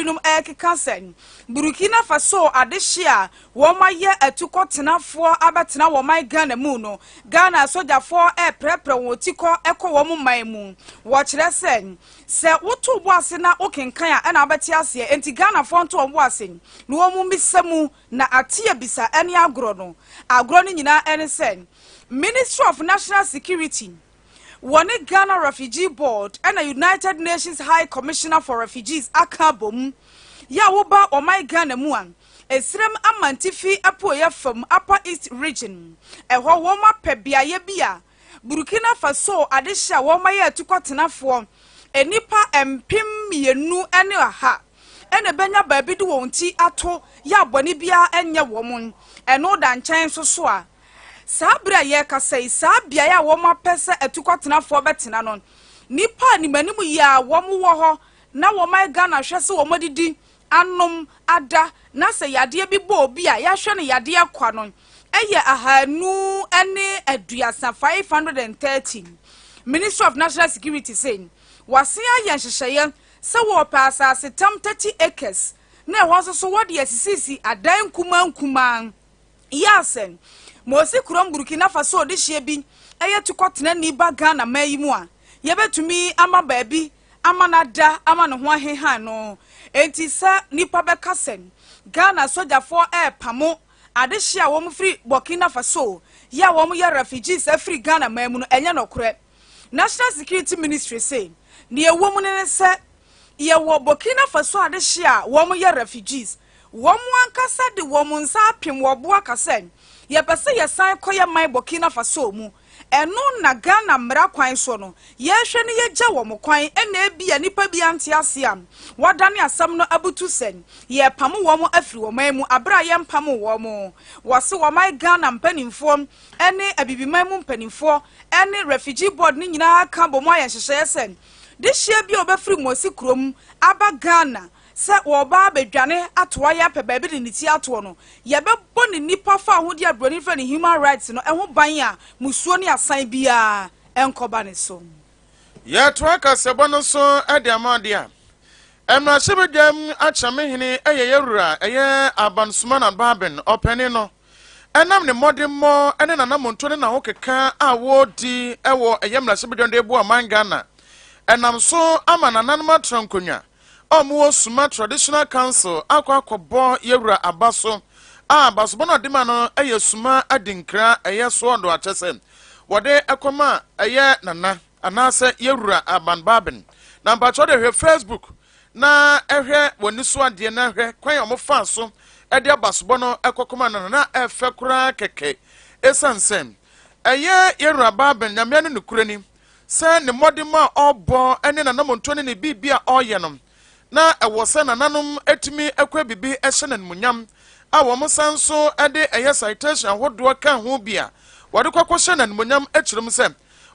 binum ekeka sen Burkina Faso adehia wo maye etuko tenafo abetena wo man Ghana mu no Ghana sojafo prepre wo tiko ekọ wo mu man mu wo kire sen se woto bo ase na okenkan a na abeti ase enti Ghana fo nto bo ase no wo mu misemu na atia bisa ene agro no nyina ene sen Ministry of National Security One Ghana Refugee Board and a United Nations High Commissioner for Refugees akabom ya woba o my Ghana muan esrem amantifi apoya from Upper East region ehwo wo ma pebiaye bia Burkina Faso adehia wo ma ye tukotenafo enipa empim mienu ene aha ene benya baabi de won ti ato ya bone bia enye wo mun eno da nkyɛn so a Sabra ye kasei sabia ya wo ma pese etukotenafo betena no nipa ni manimu ya wo mu wo ho na wo mai Ghana hwese wo modidi anom ada na se yade bi bo obi a ya hwe ne yade akwa no eye ahanu ene aduasa 513 Ministry of National Security saying wase ayen hyehyeye se wo pa asase tam 30 acres na ho so wo de asisisi adan kuma yasen Mosi kurom Burkina Faso de hye bi eye tukotena ni ba Ghana mayimu a yebetumi ama baabi ama nada ama ne ho ahehan no enti sa nipa beka sen Ghana sojafo pamo ade hye a wo mfiri Burkina Faso ya wo mo ya refugees afiri Ghana mayimu no enye nokore National Security Ministry say ne ewo mu ne se ye wo Burkina Faso ade hye a wo mo ya refugees wo mo ankasa de wo mo nsa apem wo bo akasen ye pese ye san koye mai Burkina Faso mu eno na Ghana mra kwan so no ye hwe ne ye gya wo mo kwan ena bia nipa bia nte asiam wadane asam no abutu sen ye pam wo mo afiri wo mai mu abra ye mpam wo mo wose wo mai Ghana mpanimfo ene abibiman mu mpanimfo ene refugee board ni nyina aka bo mo aye hyehye sen de hye bia obafiri mosi krom aba Ghana se wo ba bedwane atoa ya pe ba bi de niti ato no ye be boni nipa fa ho dia broni fa ni human rights no eho ban a musuo ne asan bia enkoba ne so ye to aka sebo no so ade amade a emra shebedam achamehene eye yewura eye abansuma na baben openi no enam ne modimo ene nanamonto ne na ho keka a wo di ewo eye mra shebedam de bu amanga na enam so ama nananum atrankonwa Omuwo Suma Traditional Council akwakobo yewura abaso abaso bono de ma no eye suma adinkra eye so odo atese wode ekoma eye nana anase yewura abanbaben na mpacho de hwe Facebook na ehwe woni so ade na hwe kwan omofa so ede abaso bono ekokoma nana efe kura keke esansem eye yewura baben nyame no nukurani se ne modima obo ene nanamonto ne bibia oye no na ewose nananum etimi ekwa bibi ehye munyam a wo musanso ede eye citation hodo ka ho bia wode kwakwohye munyam echirum se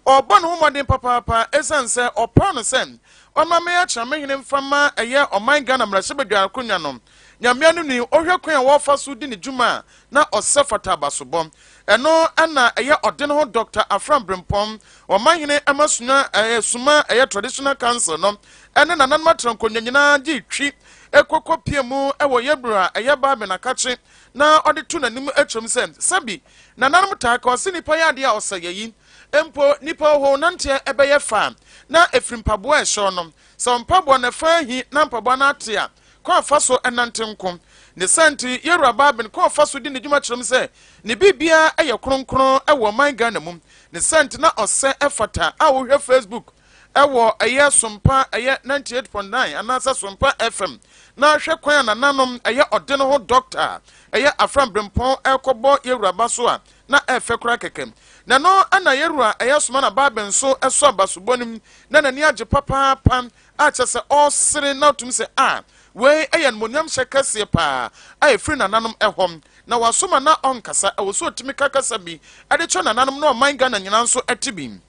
obon ho modin papa esanse opon sen omame ya chamehene mfama eye oman Ghana mrashebedwa akonya no nyamianu ni ohwe kwan wo fa so di ne djuma na osefata basobom eno ana eye odin ho Dr. Afram Brempom omahene amasuna suma eye Traditional Council no ene nanan matran konyanyina gi twi ekokopie mu ewo yebra eye babe na kache na ode tu nanim etrum sem sabi nanan mutaka osinipa ya de a osayeyi empo nipa ho nante ebeye fa na efrimpabo e hyo no Sompa na fa hi na mpabo na atia kwa faso enante nkom ne santi yewura baben kwa faso di ne djuma kyerem se ne bibia eye kronkron ewo man Ghana mum ne santi na ose efata a wo hwe Facebook ewo eye Sompa eye 98.9 anasa Sompa FM na hwe kwan na nanom eye odene ho doctor eye Afram Brempon ekobo yewura baso a na efe kura kekem na no ana yewura eye soma na baben so eso abasobonim na nani age papa pam a chese osere na tum se a we eyan monyam shekase pa a efri na nanom ehom na wasoma na onkasa ewo so otimi kakasa bi ade cho na nanom no man Ghana nyina nso etibim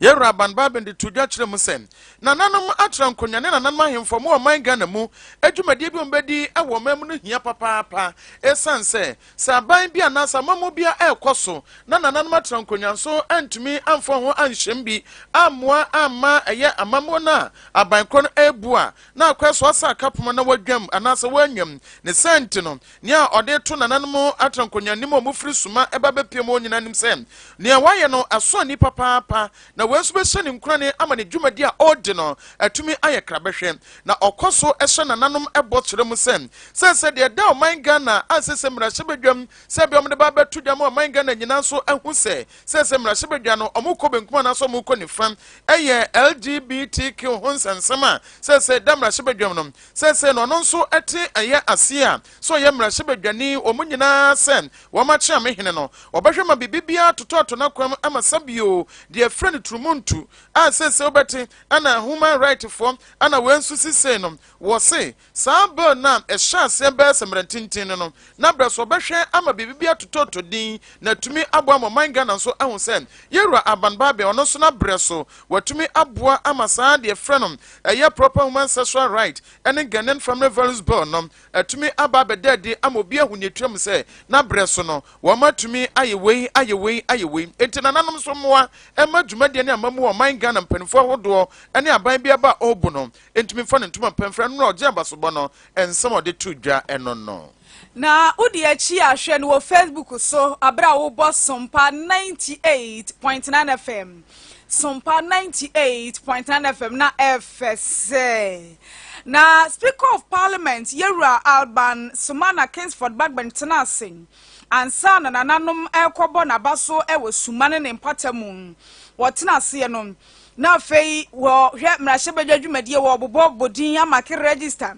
yɛwura abanbaben de tudwa kyerɛ mu sɛ nananom atra nkonya ne nananom ahemfo mu ɔman Ghana mu adwumadie bi ombedi ɛwɔ mam no hia papaapa ɛsan sɛ sɛ aban bi anasa mamu bia ɛkɔ so na nananom atra nkonya so antumi amfo ho anhyɛm bi ammoa amma ɛyɛ amammo na abankɔ no ebua na akwa so asa kapom na wadwam anasa wanyam ne sent no nea ɔde to nananom atra nkonya nim omufri suma ɛba bepiem onyina nim sɛ nea wayɛ no aso ni papaapa na wensu be hyɛ ne nkurane ama ne dwumadi a ɔde no atumi ayɛ krabɛhwɛ na ɔkɔ so ɛhyɛ nananom ɛbɔ kyerɛ mu sɛ deɛ da ɔman Ghana asese mmarahyɛ badwam sɛ bi ɔmde ba bɛto dwam ɔman Ghana nyina so ahu sɛ mmarahyɛ badwa no ɔmo kɔ benkum na so ɔmo kɔ nifa ɛyɛ LGBTQ ho nsɛnsɛm a sɛ da mmarahyɛ badwam no sɛ no ɔno nso ɛte ɛyɛ ase a so ɔyɛ mmarahyɛ badwani ɔmo nyinaa sɛ wɔma kyea me hene no ɔbɛhwɛ ma bibibia tototo na kwam ama sabio deɛ frɛ ne trumuntu a sɛ wobɛte ana human right for ana wensu sise no wɔ se saa bill na ɛhyɛ ase bɛɛ sɛmmerɛntintin no na brɛ so ɔbɛhwɛ ama bibibia tototo din na tumi aboa ɔman Ghana nso ahu sɛ yɛwura abanbabe ɔno nso na brɛ so watumi aboa ama saa deɛ frɛ no ɛyɛ proper human sexual right ɛne Ghanaian family values bill no atumi aba bɛdadi ama obi ahu ne tuam sɛ na brɛ so no wɔma tumi ayɛ wei enti nananom so mmoa ɛma dwumadie ne amamu ɔman Ghana mpanimfo ahodoɔ ɛne aban bi aba ɔbu no entumi fa ne ntoma mpɛmfrɛ no ɔgye abasobɔ no ɛnsɛm ɔde to dwa ɛno no na udi echi ahwe no wo Facebook so abra wo bo Sompa 98.9 FM Sompa 98.9 FM na FSA na Speaker of Parliament Yewura Alban Sumana Kingsford Bagbin Tenasing ansa na nananom ekobo na baso ewo sumane ne mpatamu wotenase no na afei wo hwe mrahye badwadwumadie wo bobo bodin amake register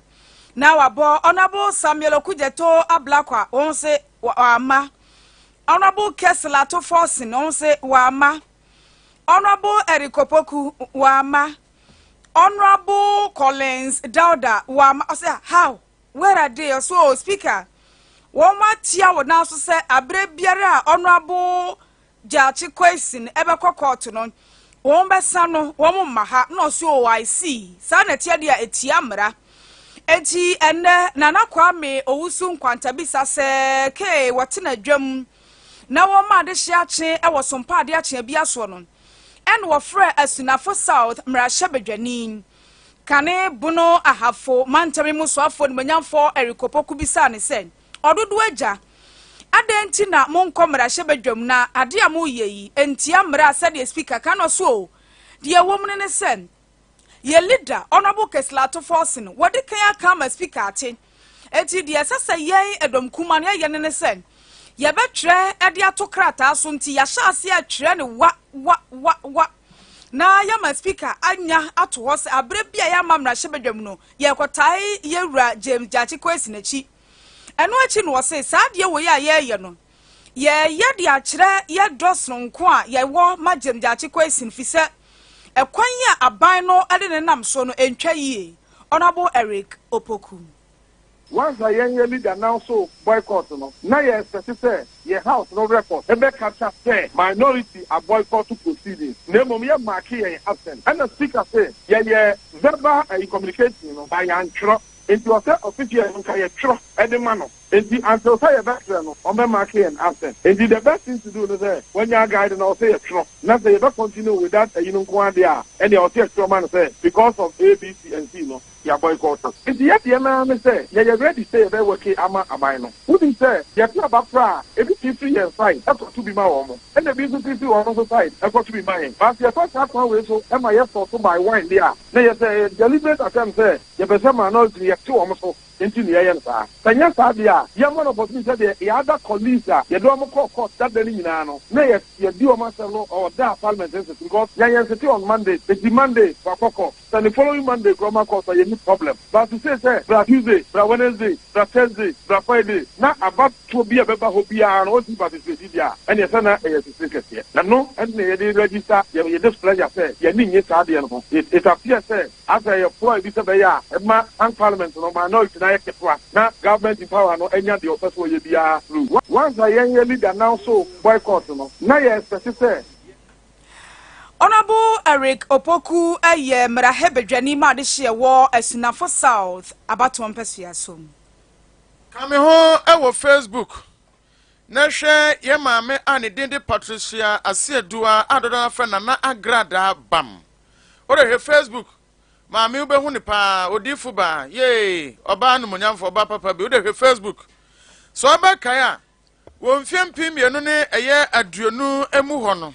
na wabo honorable Samuel Okujeto Ablakwa won se ama honorable Kesla to force no se wama honorable Erikopoku wama honorable Collins Dauda wama I say how where are they so speaker woma tia wo na so se abre biara honorable Jachi question ebekọ court no won besa no won maha no so I see sa na tia dia etia mra eti ene nana kwame owusu nkwanta bisa se ke wotena dwam na wo ma de hyiache e wo Sompa de ache bia so no en wo frɛ asunafo south mrahye bedwani kane buno ahafo mantami musoafo ne manyamfo erikopoku bisa ne se ododo agya adenti na monko mrahye bedwam na ade a mo yeyi entia mra se de speaker kano so de wom ne se ye leader honorable Keslato Forcing what the kaya kama speaker ate eti de sasa ye edom kuma ne ye ne se ye betre e de atokrata so nti ya sha ase atwere ne wa na ya ma speaker anya ato ho se abre bia ya mamra hye bedwam no ye kotai ye wura James Jachi kwesi nachi eno achi no se sa de wo ya ye no ye de akere ye dosno nko a ye wo ma James Jachi kwesi nfise ekwanya aban no ade ne nam so no entwa yie honorable Eric Opoku once a young leader now so boycott no na ye say ye house no record ebe capture say minority a boycott to proceedings na mom ye mark ye absent and the speaker say ye verbal communication no by antro into say official nka ye tro edema no enti until say ye back no on be mark ye absent enti the best thing to do is say when you guide no say ye tro na say you continue with that nko there and you say tro man say because of A B C and C no ya boycott enti ye man say ye ready say be work ama aban no who dey say ye plan ba pra ebi 50 years fine that's what to be my woman and the business 50 on so side that's what to be mine but ye first that one way so am I so by wine there na ye say deliberate attempt say ye be say man no ye to o so enti ne ye nsa sanya sa dia ye mo no possible say the other colleagues ye do am court that day nyina no na ye di o ma say no or that parliament because ye sit on Monday the Monday for court then the following Monday grammar court ye no problem but to say Tuesday Wednesday Thursday Friday na about to be a beba hobia no si participate dia and ye say na ye secret here na no and ye dey register ye display ya say ye ni nye sa de no it appears say as a employee bi say be ya ma an parliament no ma no na ye ketwa na government in power no enya de office wo ye bia through once a young leader now so boycott no na ye specific Honorable Eric Opoku aye mrahebedwani ma de hye wo Asunafo South abatom pesuasom. Kame ho e Facebook. Na hwe ye maame ane dinde Patricia Asiedua adodo afa na agrada bam. Ore he Facebook. Maame ube hu ni pa odifu ba ye oba no munyamfo oba papa bi ode he Facebook. So aba kaya wo mfiempim ye no ne eye aduonu emu ho no.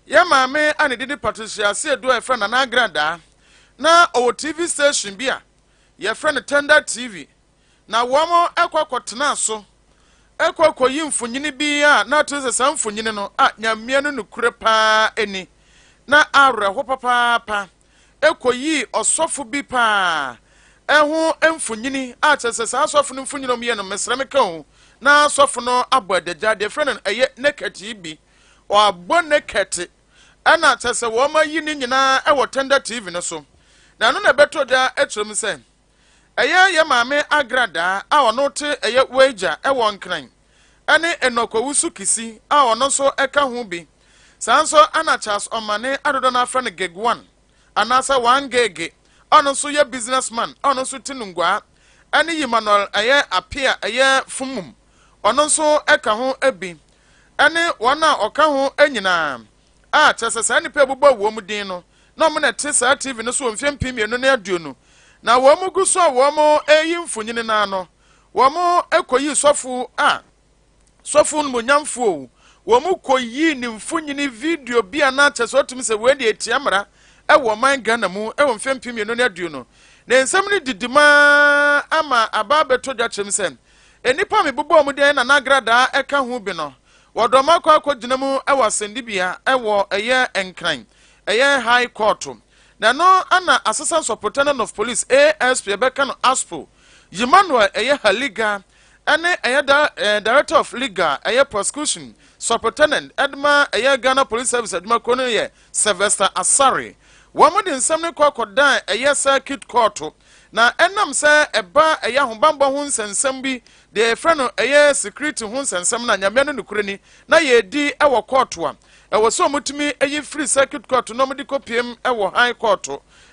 Ye maame ane dinde Patricia Asiedua e na agrada na o TV station bia ye friend Tender TV na womo ekwakotena so ekwakoyi mfunyini bi a na to se samfunyini no a nyamia no nukure pa eni na arre ho papa ekoyi osofo bi pa ehu emfunyini a chese sa asofo no mfunyini omiye no mesremeka hu na asofo no abodagya de friend eye neketi bi o abo neketi ana chese wo ma yi ni nyina e wo Tender TV no so na no na beto da etrem se eye ye maame agrada a ono te eye wager e won kran ane enokowusu kisi a ono so eka hu bi sanso anachas omane adodo na afra ne gig 1 anasa 1 gig ono so ye businessman ono so tinungwa ane yimanol eye apia eye fumum ono so eka hu ebi ane wona oka hu enyina a chesesa ni pe bubọ wo mu din no na mo na te sa TV no so mfiem pimienu na aduonu na wo mu guso wo mu eyi mfunyini na no wo mu ekoyi sofu sofu no nyamfo wo mu koyi ni mfunyini video bia na cheso otumi se we de etiamra e wo man Ghana mu e wo mfiem pimienu na aduonu na ensam ni didima ama ababeto dwa chemsem enipa me bubọ mu den na nagrada eka hu bi no wodoma kwa akogina mu e wasendibia e wo eye enkran eye high court na no ana assistant superintendent of police ASP Ebeka no Aspo Emmanuel eye Haliga ene eye director of legal eye prosecution superintendent Edma eye Ghana Police Service Edma kono ye Sylvester Asare womo de nsam ne kwakodan eye circuit court na enam se eba eye hobambo hu nsensam bi de freno eye security hu nsensam na nyame no nukureni na ye di ewo court a ewo so mutumi eye free circuit court no mudi kopiem ewo high court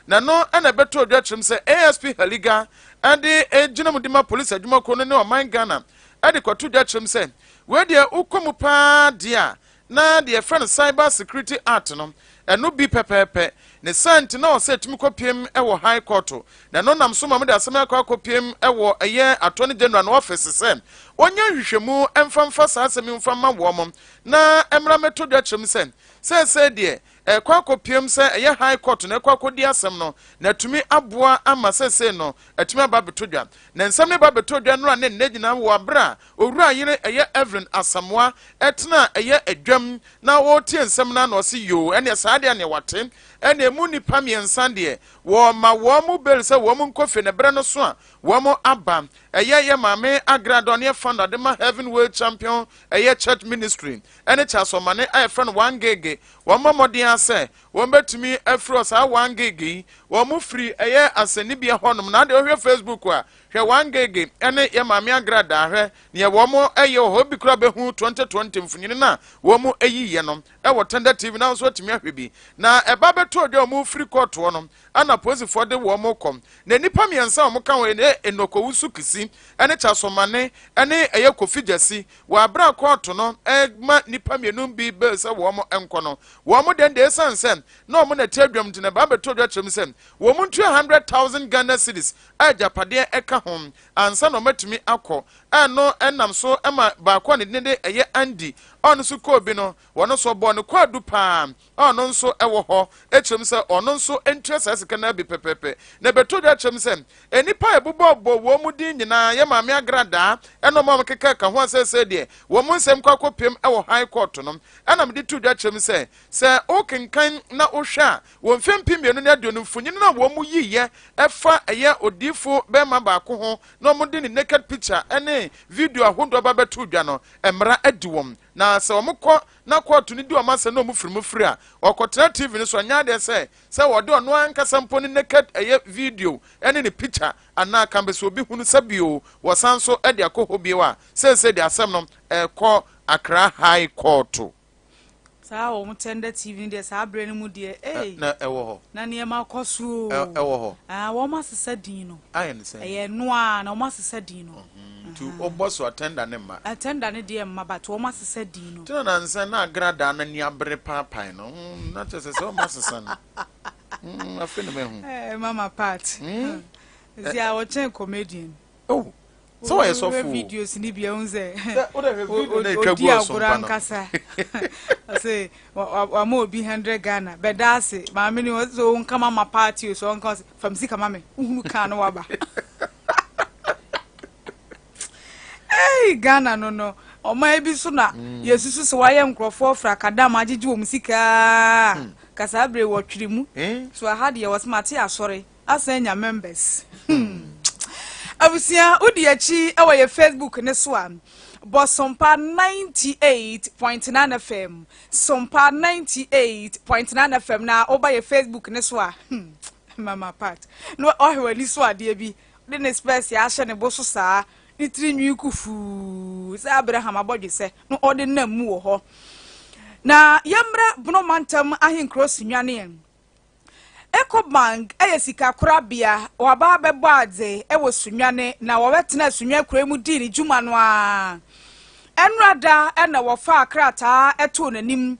na no ana beto odwatrim se ASP Haliga ade ejina mudima police adwuma kono ne o man Ghana ade kwatu dwatrim se we de ukomu pa dia na de friend cyber security act no eno bi pepepe ne sant na o set mi kopiem ewo high court na no nam so ma de asem akwa kopiem ewo eye attorney general no office sem onye hwehwemu emfamfa sa asem mfama wo mom na emra meto dwatrim se de kwa kopiem se eye high court na kwa kodi asem no na tumi aboa ama se no atumi ababeto dwa na nsem ne babeto dwa no ne nnegina wo abra owura yire eye Evelyn Asamoa etna eye adwam na wo tie nsem na no se yo ene saade ane wate ene mu nipa miensa de wo ma wo mu bel se wo mu nkofe ne bre no so a wo mu aba eye maame agradon ye founder de ma heaven world champion eye church ministry ene chasomane ay friend 1 gege wo momodin ase wo betumi afro sa 1 gege wo mu free eye aseni bia honum na de ohwe Facebook a hwe 1 gege ene ye maame agrada hwe ne wo mu eye ho bi kura behu 2020 mfunyini na wo mu eyiye no e wo Tender TV na so tumi ahwe bi na eba beto de wo free court wo no ana posifo de wo mu kom na nipa miensa wo ka wo enokowusu kisi ene chasomane ene eye kofijasi wa abra court no ma nipa mienu bi be se wo mo enko no wo mo den de sansen na mo na tadwam tine ba beto dwa chem sen wo mo 200,000 Ghana cedis ajapade eka hom ansa no matumi akọ eno enam so ema ba kwa ne de eye Andy ono so ko bi no wono so bo ne kwadu pa ono nso ewo ho echem se ono nso interest asika na bi pepepe na beto dwa chem sen enipa ebubo wo mu din nyina ye maame agrada eno mo keka ka ho asese de wo mu nsem kwakopem ewo high court no enam de to dwa chem se o kenkan na o hwa wo mfempim bienu na aduonu mfunyin na wo mu yiye efa eye odifo be ma ba ko ho na mo de naked picture ene video ahodo ba beto dwa no emra adiwom na se omukọ na court ni di o mase na omufiri mufiri a okotena TV ni so nya de se wode ono ankasa mpo ni naked eye video ene ni picture ana kambe so obi hunu sabio wasanso ede akoho biwa se de asem no ko Accra High Court Sa o mutenda TV de sa abre no mu de na ewo ho na ne ma koso ewo ho wo ma sesa din no aye ne say no a na wo ma sesa din no tu oboso attenda ne ma attenda ne de ma but wo ma sesa din no tena na nsa na agrada na ni abre papai no na tese so ma sesa no afene me hu mama Pat zia wo chen comedian oh so why so full videos ni bia unze o de video na etwagu Sompa nkasa say wa mo bi 100 Ghana bedase ma me ni so nka mama party so nka fam sika mama uhunu kan no waba Ghana no o ma ebi so na yesusu so waye nkrofo fra kadam agege wo musika kasa bre wo twiri mu so ha de was mate asori asanya members abusia udi achi ewa ye Facebook ne so am bo Sompa 98.9 FM Sompa 98.9 FM na oba ye Facebook ne so a mama Pat no ohwani so ade bi de ne space ya hye ne bo so saa ni tri nwi kufu sa Abraham abodwe se no ode nam mu wo ho na yamra bono mantam ahin cross nwane Ecobank sika korabia waba bebo adze ewo sunwane na wobetena sunwa kuremu di ni juma no a enrada na wofa akrata eto nanim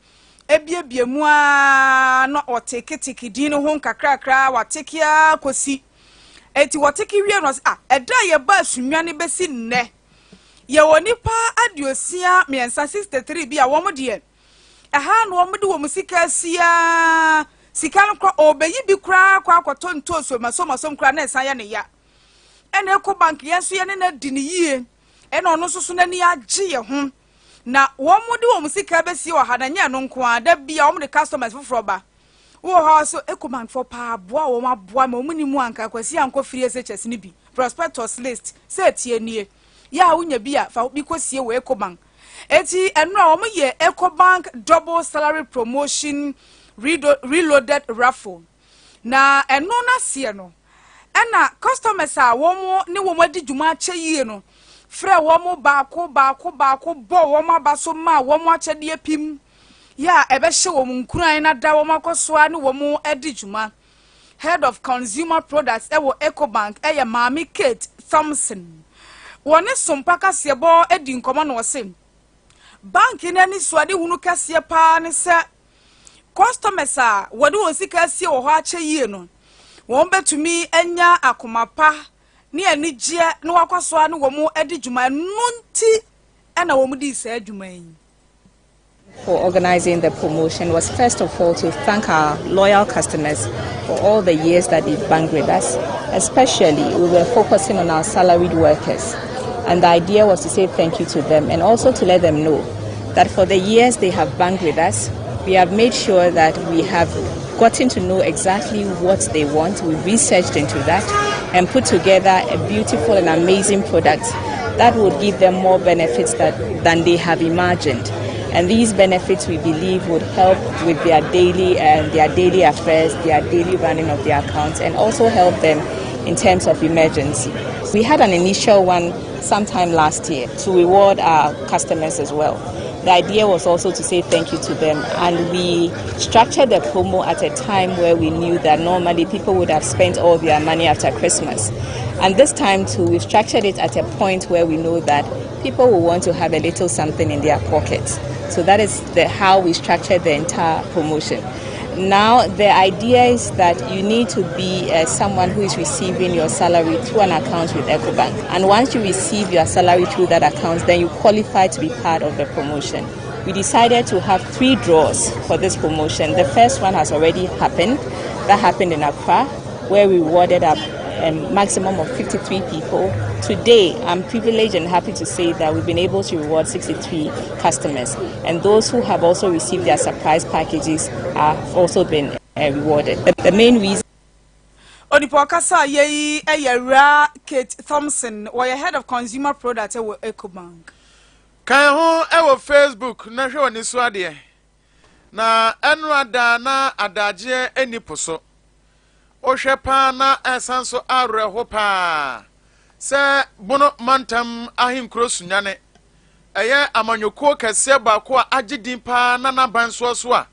ebiebie mu a no oteketiki di no ho nkakrakra watekia kosi eti wateki wie no eda ye ba sunwane besi nne ye wonipa adiosia 63 bia wo mo de aha no wo mo de wo musika sia Sikan kwa obeyi bi kra kwa akwato ntoso maso kra na esan ya ne ya ene Ecobank yeso ye ne na di ne yie ene ono soso na ni age ye ho na wo mode wo musika besi wo hadanya no nko ada bia wo de customers foforo ba wo ha so Ecobank for pa aboa wo maboa ma omuni mu anka kwasi anko free SHS ni bi prospectus list se tie nie ya wunya bia fa bi kosie wo Ecobank eti eno a wo ye Ecobank double salary promotion reloaded raffle na eno na sie no ena customers a wo ne wo madi dwuma ache yie no frɛ wo mo baako bo wo ma baso ma wo mo ache de pim ya ebe hye wo nkuran na da wo makosoa ne wo mo adi dwuma head of consumer products ewo Ecobank eye Mami Kate Thompson woni Sompa kase bo edi nkomo no se bank ni ani suade hunu kase pa ne se customers a wode won sika sie wo ho ache yie no won betumi enya akomapa ne anigye ne wakwaso ane wo mu edi dwuma nunti ena wo mu di sa adwuma yi. For organizing the promotion was first of all to thank our loyal customers for all the years that they've banked with us. Especially, we were focusing on our salaried workers. And the idea was to say thank you to them and also to let them know that for the years they have banked with us, we have made sure that we have gotten to know exactly what they want. We researched into that and put together a beautiful and amazing product that would give them more benefits than they have imagined. And these benefits, we believe, would help with their daily affairs, their daily running of their accounts, and also help them in terms of emergency. We had an initial one sometime last year to reward our customers as well. The idea was also to say thank you to them, and we structured the promo at a time where we knew that normally people would have spent all their money after Christmas. And this time too, we structured it at a point where we know that people will want to have a little something in their pockets. So that is how we structured the entire promotion. Now, the idea is that you need to be someone who is receiving your salary through an account with Ecobank. And once you receive your salary through that account, then you qualify to be part of the promotion. We decided to have 3 draws for this promotion. The first one has already happened. That happened in Accra, where we rewarded a maximum of 53 people. Today, I'm privileged and happy to say that we've been able to reward 63 customers. And those who have also received their surprise packages have also been rewarded. The main reason Onipokasa ye Ra Kate Thompson, or head of consumer products at Ecobank. Kan ho ewo Facebook na hwe woni so ade na enrada na adaje eniposo ohwe pa na esanso areho pa se bono mantam ahinkro sunyane ɛyɛ amanyɔkuo kɛseɛ baako a agye din paa na n'aban so a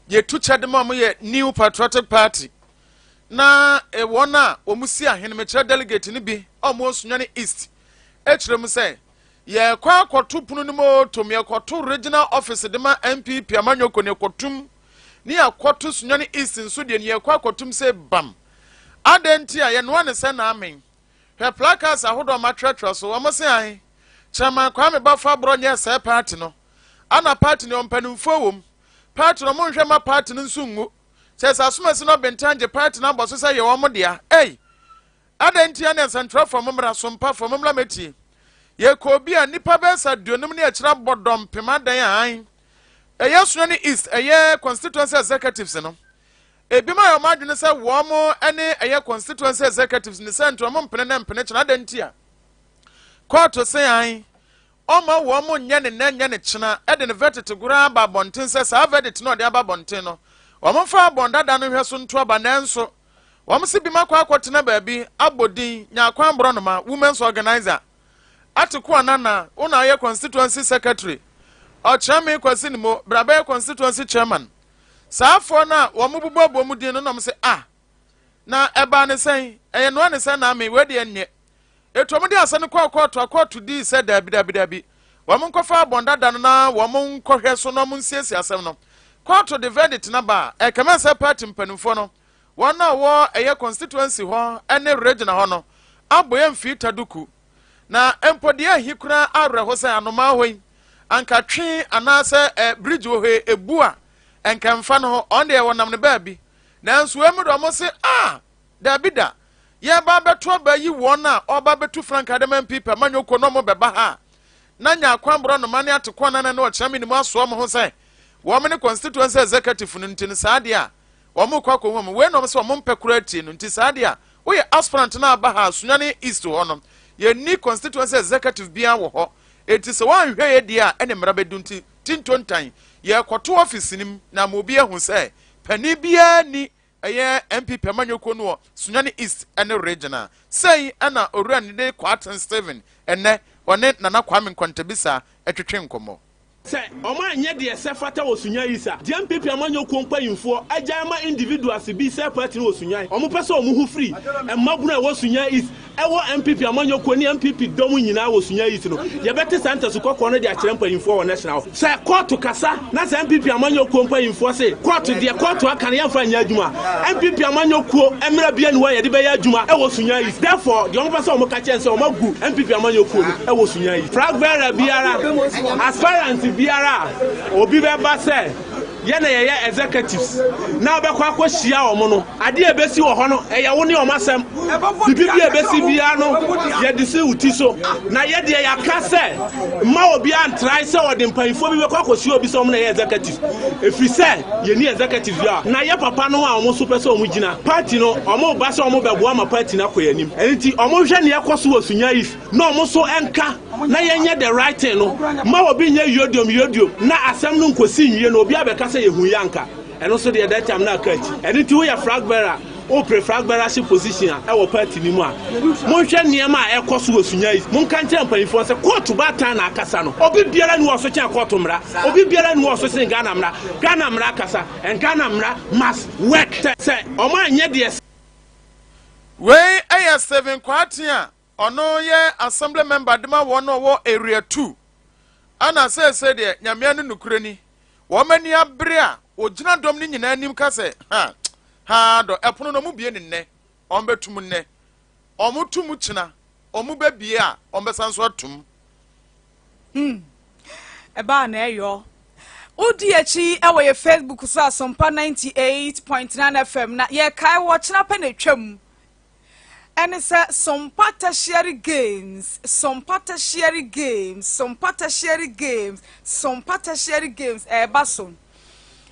yɛtu kyɛde ma mo yɛ New Patriotic Party na wɔn a wɔn si ahenemekyerɛ delegate no bi a wɔn Sunyani East ekyerɛ mu sɛ yɛkɔ akɔto pono no mu tom yɛkɔto regional office de ma MPP amanyɔkuo ne kɔtum ne yɛkɔto Sunyani East nso deɛ ne yɛkɔ akɔtum sɛ bam adɛnti a yɛnoa ne sɛ na amen hwɛ placards ahodoɔ matwerɛtwerɛ so wɔn sɛ ahe Chairman Kwame Bafa Bronye sɛ party no ana party no mpanimfo wom party no monhwɛ ma party no nso ngu sɛ asoma si no bentanje party no abɔ so sɛ yɛ wɔn dea adanti ane nsɛntrɛ fɔ momra Sompa fɔ momla metie yɛ kɔ bi a nipa bɛsa duonum ne akyira bɔdɔm pema dan an ɛyɛ Sunyani East ɛyɛ constituency executives no ebi ma yɛ ɔmo adwene sɛ wɔn ɛne ɛyɛ constituency executives ne sɛ ntɔmo mpene ne mpene kyena adanti a kɔɔto sɛ an ɔma wɔn nyɛ ne nan nyɛ ne kyena ɛde ne verdict gura aba bɔnten sɛ saa verdict no ɔde aba bɔnten no wɔn fa bɔndada no hwɛ so nto aba nanso wɔn si bi ma kɔ akɔtena baabi abɔdin nyakwan borɔnoma women's organizer atiko anana una yɛ constituency secretary ɔkyerɛme kwasi ne mo brabɛ constituency chairman saafo na wɔn bubɔ mu din no nam sɛ na ɛba ne sɛn ɛyɛ noa ne sɛn na ame wedi enye eto mo de asane kɔɔto di sɛ dabi wɔn nkɔfa bɔndada no na wɔn nkɔhwɛ so na wɔn nsiesie asɛm no kɔɔto de verdict na ba ɛkɛmɛ sɛ party mpanimfo no wɔn a wɔ ɛyɛ constituency hɔ ɛne regional hɔ no abɔ yɛ mfi taduku na empodi ahikura awerɛho sɛ anoma hɔ yi ankatwe anaasɛ bridge wɔ hɔ ebu a ɛnkɛmfa no hɔ ɔn deɛ wɔnam ne baabi nanso emu de ɔmo se dabi da yɛ ba bɛto ba yi wɔn a ɔba bɛtu franka de man pipa manyoko no mo bɛba ha na nya kwambro no mane atekɔ na na ɔkyerɛ me ni mu aso mo ho sɛ wɔn ne constituency executive no ntin saa de a wɔn kɔ akɔ ho we no sɛ wɔn mpɛkura tie no ntin saa de a wo yɛ aspirant na aba ha Sunyani East hɔ no yɛ ni constituency executive bia wɔ hɔ eti sɛ wɔn hwɛ yɛ die a ɛne mmara bɛdunti tintontan yɛ kɔto office nim na mo bi ehu sɛ pani bia ni ɛyɛ MPP amanyɔkuo no Sunyani East ɛne regional sei ɛna owura ne de Kwaten Steven ɛnɛ ɔne Nana Kwame Nkontabisa ɛtwetwe nkɔmɔ sɛ ɔma nyɛ deɛ sɛ fata wɔ Sunyani East a deɛ MPP amanyɔkuo mpanyimfoɔ agya ma individuals bi sɛ party no wɔ Sunyani ɔmo pɛ sɛ ɔmo ho free ɛmabuna wɔ Sunyani East ɛwɔ MPP amanyɔkuo ne MPP dɔm nyinaa wɔ Sunyani East no yɛbɛte santa so kɔkɔ no de akyerɛ mpanyimfoɔ wɔ national sɛ kɔɔto kasa na sɛ MPP amanyɔkuo mpanyimfoɔ se kɔɔto deɛ kɔɔto aka ne yɛmfa nyɛ adwuma MPP amanyɔkuo ɛmmerɛ bia ne wɔ yɛde bɛyɛ adwuma ɛwɔ Sunyani East therefore deɛ ɔmo pɛ sɛ ɔmo ka kyɛn sɛ ɔmo agu MPP amanyɔkuo no ɛwɔ Sunyani East flag bearer biara aspirant biara obi bɛba sɛ yɛna yɛyɛ executives na bɛkɔ akɔhyia ɔmo no adeɛ ebesi wɔ hɔ no ɛyɛ wo ne ɔmo asɛm bibi bi ebesi bia no yɛde si wuti so na yɛde yɛaka sɛ mma obi antrae sɛ ɔde mpanyinfoɔ bi bɛkɔ akɔhyia obi sɛ ɔmo na yɛ executives efiri sɛ yɛni executives bi a na yɛ papa no a ɔmo so pɛ sɛ ɔmo gyina party no ɔmo ba sɛ ɔmo bɛboa ma party no akɔ yɛnim ɛno nti ɔmo hwɛ ne yɛkɔ so wɔ Sunyani East na ɔmo so ɛnka na yɛnyɛ the right thing no mma obi nyɛ yodiom na asɛm no nkosi nwie no obi abɛka sɛ yehu yanka ɛno so deɛ that time na aka akyi ɛno nti woyɛ flag bearer o pre flag bearership position a ɛwɔ party ni mu a monhwɛ nneɛma a ɛkɔ so wɔ Sunyani East monka nkyerɛ mpanyinfoɔ sɛ kɔɔto baatan na akasa no obi biara ni wɔ so kyɛn kɔɔto mmara obi biara ni wɔ so sen Ghana mmara akasa and Ghana mmara must work sɛ ɔmo anyɛ deɛ wei ɛyɛ Steven Kwaten a ɔno yɛ assembly member de ma wɔn wɔ area 2 ana sɛ deɛ nyamea no nukure ni wɔn ani abere a ogyina dɔm ne nyinaa anim ka sɛ ha dɔ ɛpono no mu bie ne nnɛ ɔmo bɛtum nnɛ ɔmo tum kyina ɔmo bɛbie a ɔmo bɛsan so atum ɛbaa na ɛyɔ odi akyi ɛwɔ yɛ Facebook so Sompa 98.9 FM na yɛ kae wɔ kyena pɛ na twam ɛne sɛ Sompa tertiary games ɛba so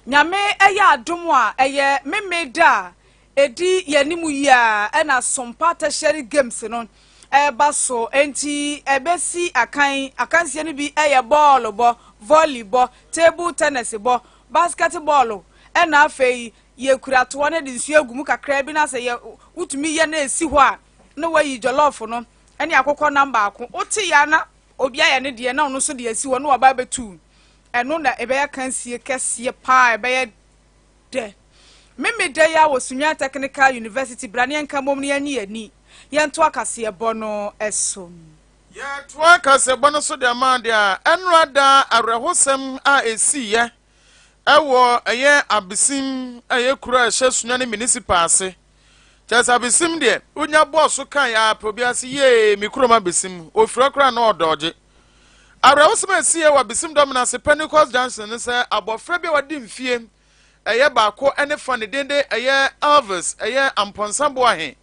nyame ɛyɛ adom a ɛyɛ memeda edi yɛnimu yi a ɛna Sompa tertiary games no ɛba so enti ɛbɛsi akansie no bi ɛyɛ ball bɔ volleyball table tennis bɔ basketball ɛna afei yɛkura toɔ ne de nsuo agumu kakra bi na sɛ yɛ wutumi yɛ na esi hɔ a na wayi jollof no ɛne akokɔ namba ako wote ya na obi aye ne de na ono so de asi wo no aba betu eno na ebeya kansie kese pa ebeya de meme de ya wo Sunya Technical University brane nka mom ne ani ani yento akase bono eso ya to akase bono so de ma de a enrada arehosem a esi ye ewo eye abisim eye kura ehye Sunya ne municipal ase chesa abisim de unya boss kan ya probiase ye mikroma abisim ofira kura na odoje arehosem esi ye wa abisim dominance Pentecost Junction ne se abofra bi wadi mfie eye baako ene fane dende eye Elvis eye amponsambo ahe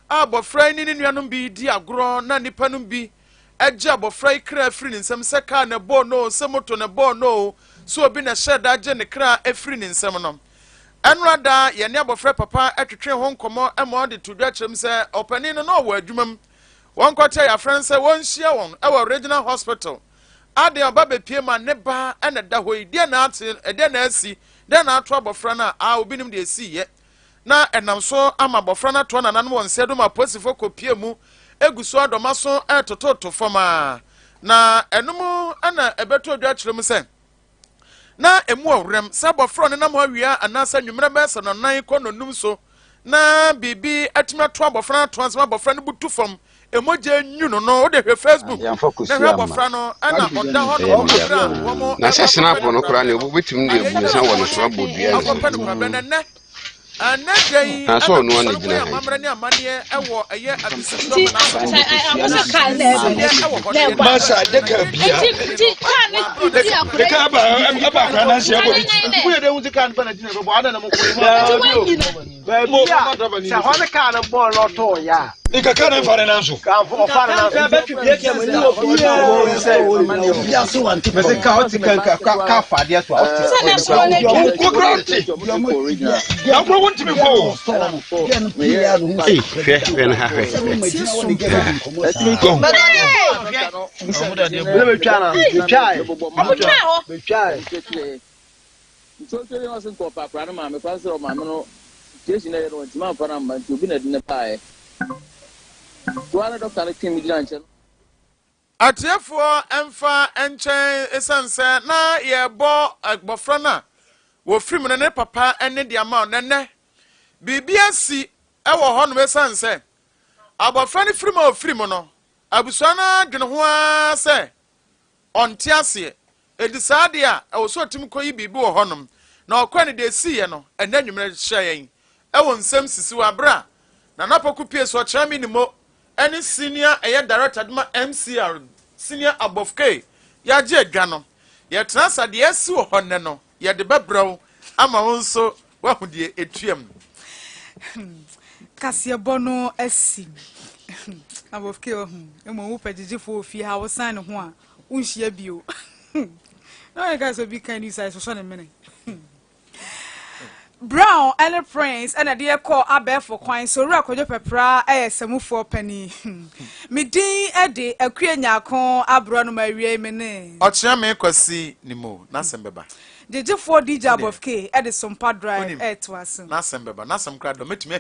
abofra ni nuanom bi di agro na nipa num bi eje abofra ikra afiri ne nsem se ka ne bo no se moto ne bo no so obi na sheda age ne kra afiri ne nsem no enrada ye ne abofra papa etwetwe ho nkomo emo de to dwa kyerem se opani no no wo adwumam won kwata ya friend se won hia won ewo regional hospital ade aba be pie ma ne ba ene da hoyi de na ate de na asi de na ato abofra na a obinim de asi ye na enam so ama abofra na to na nanom won se do ma posifo kopie mu eguso adoma so etototo fama na enum ana ebeto dwa kyerem se na emu awrem sabofro ne nam hawia anasa nwumre mesa no nan kono num so na bibi atima to abofra na to ansa abofra ne butu fam emoje nyuno no de hwe Facebook na hwe abofra no ana oda ho no na se snap no kura ne obubetim de ebusa wono so abodua anadai so no one gina amamra ne amane ewo eye abisim do na ka masa de ka bia ti ka ne di akure de ka aba kra na sia bodi ku ye de hu kan pa na jina bo ada na mo ko ba mo sa ho ne ka na bo lo to ya ika kana fare na so ka fo fare na so ba tu bia ke mani wo fo bia so wan ti se ka o ti kan ka fa dia so ko grante ya ko won ti me ko fe na ha fe atiefo emfa enchen esanse na ye bo agbofra na wo frim ne papa ene de ama nene bibia si ewo ho no esanse agbofra ne frim o frim no abusua na dwene ho a se onte ase edisade a ewo so tim koyi bibi wo honom na okwa ne de si ye no ene nwumre hyeyen ewo nsem sisi wa bra na napoku pie so kira mi ni mo any senior director duma MCR senior above K ya je adwa no ye transfer de esi wo honne no ye de bebraw ama won so wa hu de etuam kase bono asi above K emo wo pagigifo fi ha wo san ho a unhia bio no you guys will be kind you say so ne mene Brown and Prince and a dear call abe for coin so rakojo pepra semufo pani me din ede akuenya kon abro no mawie me ne ochia me kwasi nimo na sembeba jeje for DJ above K ede Sompa drive to asen na sembeba na sem kra do metime